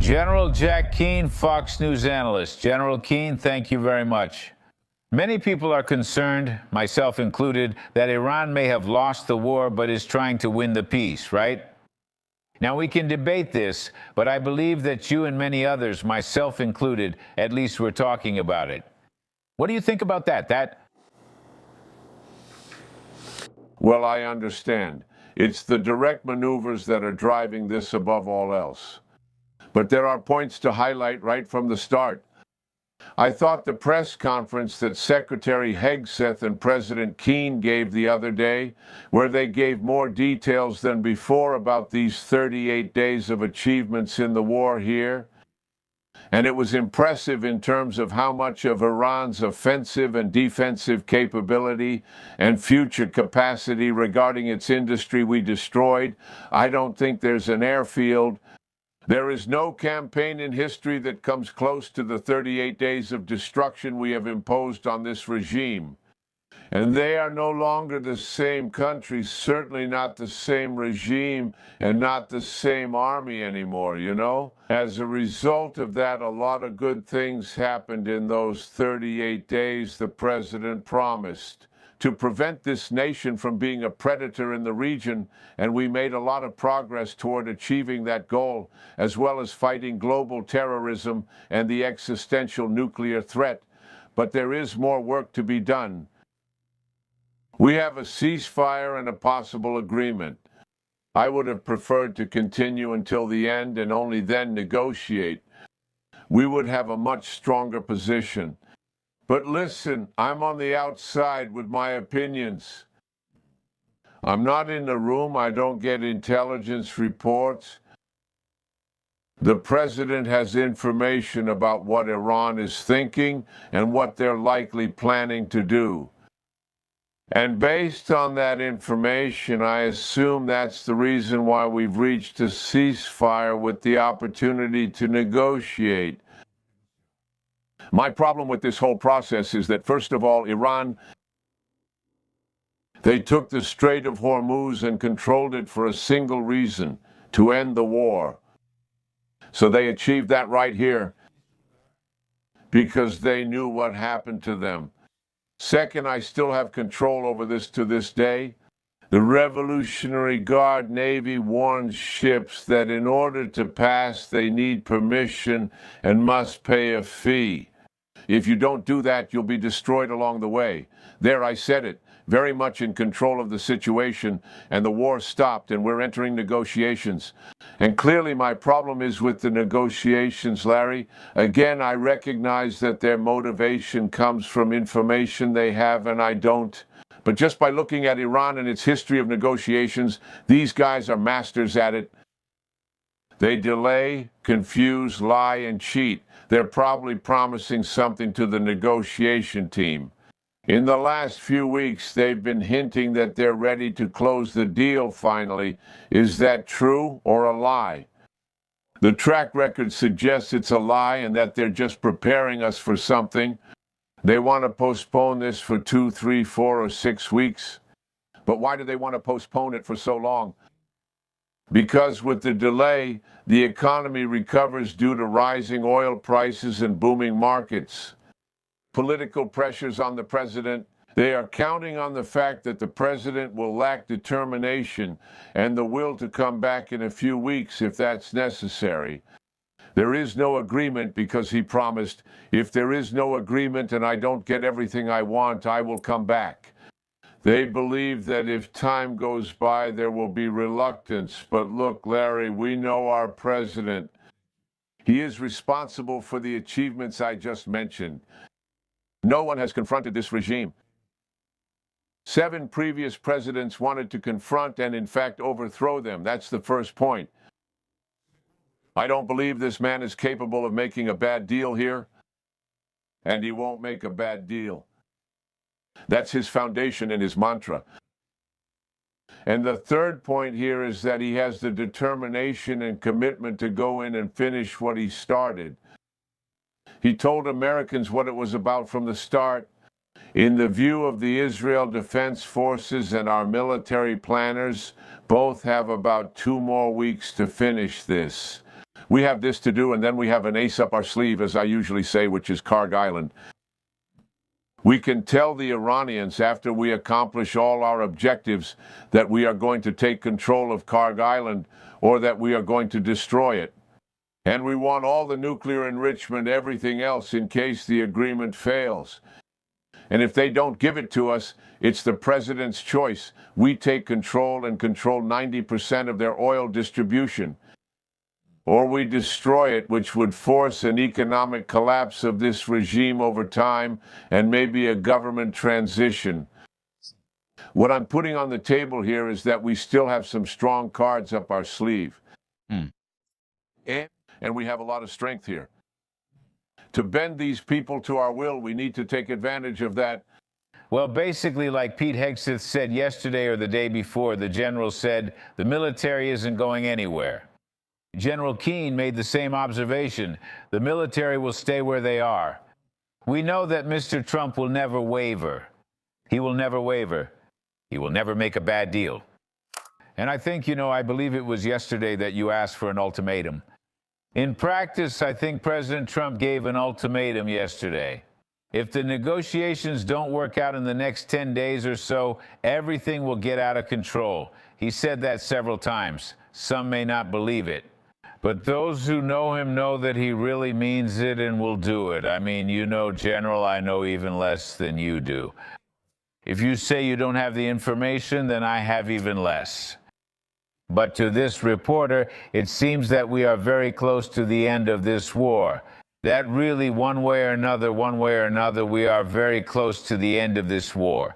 General Jack Keane, Fox News analyst. General Keane, thank you very much. Many people are concerned, myself included, that Iran may have lost the war but is trying to win the peace, right? Now, we can debate this, but I believe that you and many others, myself included, at least we're talking about it. What do you think about that? Well, I understand. It's the direct maneuvers that are driving this above all else. But there are points to highlight right from the start. I thought the press conference that Secretary Hegseth and President Keane gave the other day, where they gave more details than before about these 38 days of achievements in the war here, and it was impressive in terms of how much of Iran's offensive and defensive capability and future capacity regarding its industry we destroyed. I don't think there's an airfield. There is no campaign in history that comes close to the 38 days of destruction we have imposed on this regime. And they are no longer the same country, certainly not the same regime, and not the same army anymore, you know? As a result of that, a lot of good things happened in those 38 days the president promised to prevent this nation from being a predator in the region, and we made a lot of progress toward achieving that goal, as well as fighting global terrorism and the existential nuclear threat. But there is more work to be done. We have a ceasefire and a possible agreement. I would have preferred to continue until the end and only then negotiate. We would have a much stronger position. But listen, I'm on the outside with my opinions. I'm not in the room. I don't get intelligence reports. The president has information about what Iran is thinking and what they're likely planning to do. And based on that information, I assume that's the reason why we've reached a ceasefire with the opportunity to negotiate. My problem with this whole process is that, first of all, Iran, they took the Strait of Hormuz and controlled it for a single reason, to end the war. So they achieved that right here because they knew what happened to them. Second, I still have control over this to this day. The Revolutionary Guard Navy warns ships that in order to pass, they need permission and must pay a fee. If you don't do that, you'll be destroyed along the way. There, I said it. Very much in control of the situation, and the war stopped, and we're entering negotiations. And clearly my problem is with the negotiations, Larry. Again, I recognize that their motivation comes from information they have, and I don't. But just by looking at Iran and its history of negotiations, these guys are masters at it. They delay, confuse, lie, and cheat. They're probably promising something to the negotiation team. In the last few weeks, they've been hinting that they're ready to close the deal finally. Is that true or a lie? The track record suggests it's a lie and that they're just preparing us for something. They want to postpone this for 2, 3, 4, or 6 weeks. But why do they want to postpone it for so long? Because with the delay, the economy recovers due to rising oil prices and booming markets. Political pressures on the president. They are counting on the fact that the president will lack determination and the will to come back in a few weeks if that's necessary. There is no agreement because he promised, if there is no agreement and I don't get everything I want, I will come back. They believe that if time goes by, there will be reluctance. But look, Larry, we know our president. He is responsible for the achievements I just mentioned. No one has confronted this regime. 7 previous presidents wanted to confront and, in fact, overthrow them. That's the first point. I don't believe this man is capable of making a bad deal here, and he won't make a bad deal. That's his foundation and his mantra. And the third point here is that he has the determination and commitment to go in and finish what he started. He told Americans what it was about from the start. In the view of the Israel Defense Forces and our military planners, both have about 2 more weeks to finish this. We have this to do, and then we have an ace up our sleeve, as I usually say, which is Karg Island. We can tell the Iranians after we accomplish all our objectives that we are going to take control of Karg Island or that we are going to destroy it. And we want all the nuclear enrichment, everything else, in case the agreement fails. And if they don't give it to us, it's the president's choice. We take control and control 90% of their oil distribution. Or we destroy it, which would force an economic collapse of this regime over time and maybe a government transition. What I'm putting on the table here is that we still have some strong cards up our sleeve. And we have a lot of strength here. To bend these people to our will, we need to take advantage of that. Well, basically, like Pete Hegseth said yesterday or the day before, the general said the military isn't going anywhere. General Keane made the same observation. The military will stay where they are. We know that Mr. Trump will never waver. He will never waver. He will never make a bad deal. And I think, I believe it was yesterday that you asked for an ultimatum. In practice, I think President Trump gave an ultimatum yesterday. If the negotiations don't work out in the next 10 days or so, everything will get out of control. He said that several times. Some may not believe it. But those who know him know that he really means it and will do it. I mean, General, I know even less than you do. If you say you don't have the information, then I have even less. But to this reporter, it seems that we are very close to the end of this war. That really, one way or another, we are very close to the end of this war.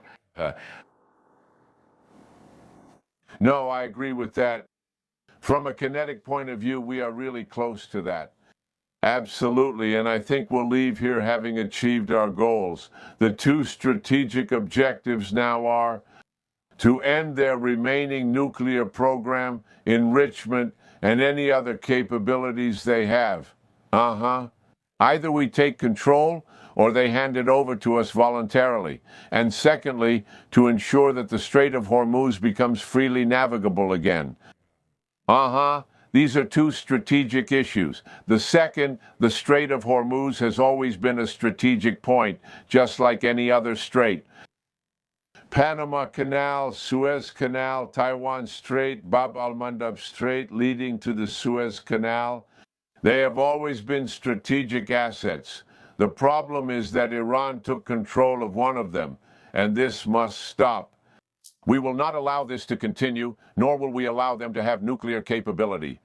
No, I agree with that. From a kinetic point of view, we are really close to that. Absolutely, and I think we'll leave here having achieved our goals. The two strategic objectives now are to end their remaining nuclear program, enrichment, and any other capabilities they have. Either we take control or they hand it over to us voluntarily. And secondly, to ensure that the Strait of Hormuz becomes freely navigable again. These are two strategic issues. The second, the Strait of Hormuz has always been a strategic point, just like any other strait. Panama Canal, Suez Canal, Taiwan Strait, Bab al-Mandab Strait leading to the Suez Canal. They have always been strategic assets. The problem is that Iran took control of one of them, and this must stop. We will not allow this to continue, nor will we allow them to have nuclear capability.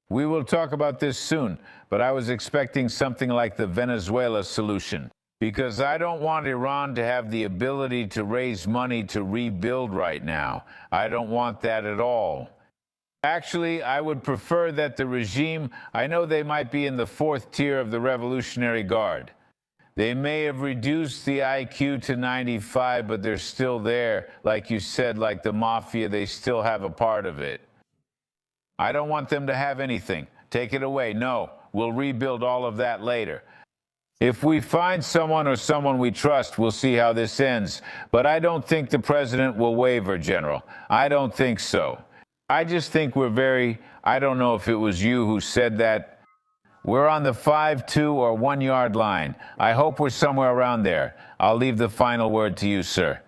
We will talk about this soon, but I was expecting something like the Venezuela solution, because I don't want Iran to have the ability to raise money to rebuild right now. I don't want that at all. Actually, I would prefer that the regime, I know they might be in the fourth tier of the Revolutionary Guard. They may have reduced the IQ to 95, but they're still there. Like you said, like the mafia, they still have a part of it. I don't want them to have anything. Take it away. No, we'll rebuild all of that later. If we find someone or someone we trust, we'll see how this ends. But I don't think the president will waver, General. I don't think so. I just think I don't know if it was you who said that. We're on the 5-2 or 1 yard line. I hope we're somewhere around there. I'll leave the final word to you, sir.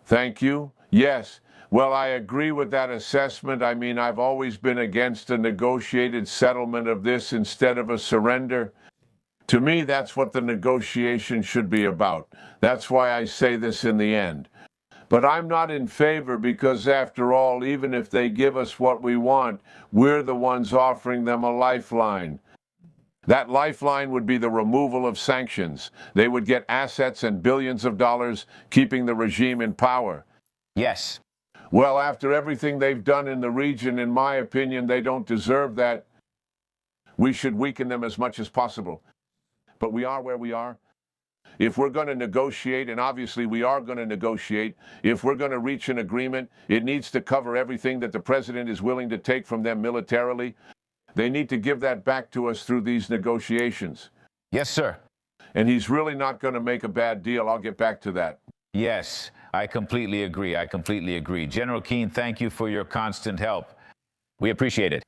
Thank you. Yes. Well, I agree with that assessment. I mean, I've always been against a negotiated settlement of this instead of a surrender. To me, that's what the negotiation should be about. That's why I say this in the end. But I'm not in favor because, after all, even if they give us what we want, we're the ones offering them a lifeline. That lifeline would be the removal of sanctions. They would get assets and billions of dollars, keeping the regime in power. Yes. Well, after everything they've done in the region, in my opinion, they don't deserve that. We should weaken them as much as possible. But we are where we are. If we're going to negotiate, and obviously we are going to negotiate, if we're going to reach an agreement, it needs to cover everything that the president is willing to take from them militarily. They need to give that back to us through these negotiations. Yes, sir. And he's really not going to make a bad deal. I'll get back to that. Yes, I completely agree. General Keane, thank you for your constant help. We appreciate it.